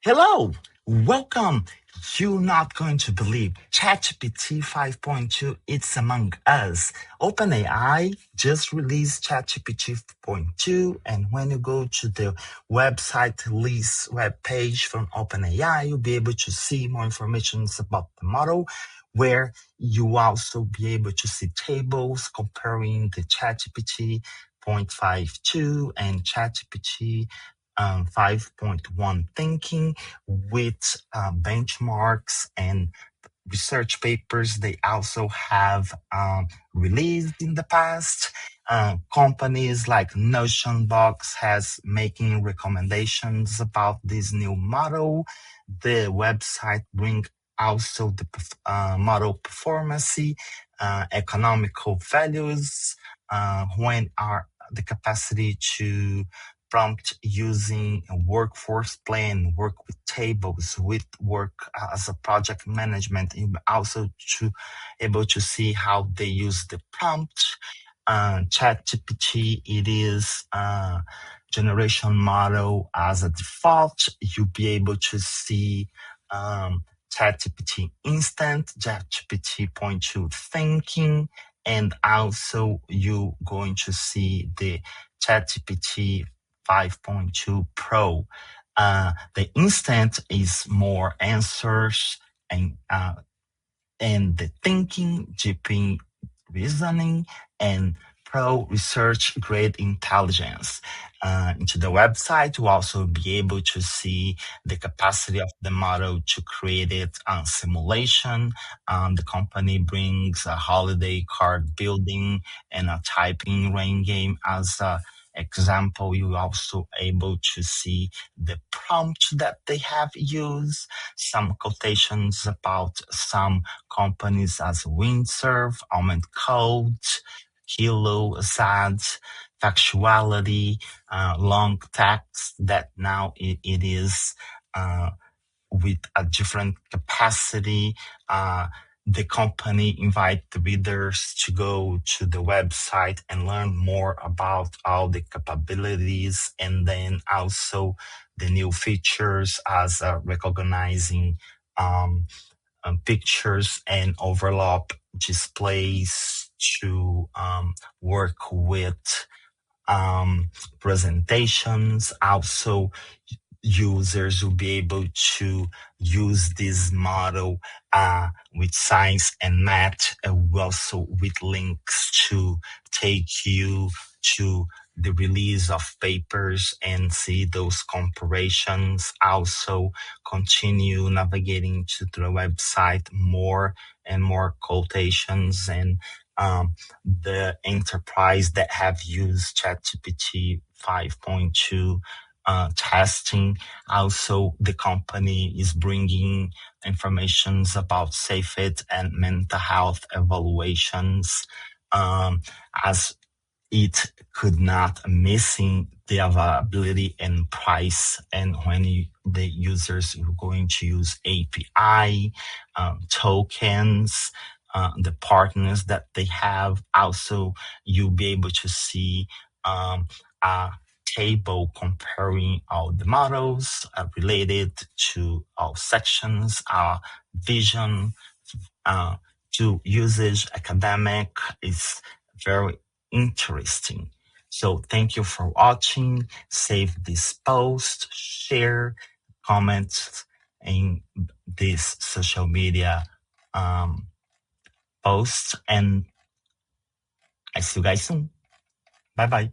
Hello, welcome. You're not going to believe ChatGPT 5.2 it's among us. OpenAI just released ChatGPT 5.2, and when you go to the website release webpage from OpenAI, you'll be able to see more information about the model, where you also be able to see tables comparing the ChatGPT 0.52 and ChatGPT 5.1 thinking with benchmarks and research papers they also have released in the past. Companies like Notionbox has making recommendations about this new model. The website bring also the model performance, economical values, when are the capacity to prompt using a workforce plan, work with tables, with work as a project management, and also to able to see how they use the prompt. ChatGPT, it is a generation model as a default. You'll be able to see ChatGPT Instant, ChatGPT 0.2 Thinking, and also you're going to see the ChatGPT 5.2 Pro. The Instant is more answers and the thinking, GP reasoning, and Pro research grade intelligence. Into the website, you'll also be able to see the capacity of the model to create it on simulation. The company brings a holiday card building and a typing rain game as a example. You're also able to see the prompt that they have used, some quotations about some companies as Windsurf, Almond Code, Kilo, Assad, factuality, long text that now it is with a different capacity. The company invite the readers to go to the website and learn more about all the capabilities, and then also the new features as recognizing pictures and overlap displays to work with presentations. Also, users will be able to use this model with science and math, also with links to take you to the release of papers and see those comparisons. Also, continue navigating to the website, more and more quotations and the enterprise that have used ChatGPT 5.2 testing. Also, the company is bringing informations about safety and mental health evaluations, as it could not missing the availability and price. And when the users are going to use API, tokens, the partners that they have, also you'll be able to see a table comparing all the models related to all sections, vision, to usage, academic. Is very interesting. So thank you for watching. Save this post, share, comment in this social media post, and I see you guys soon. Bye bye.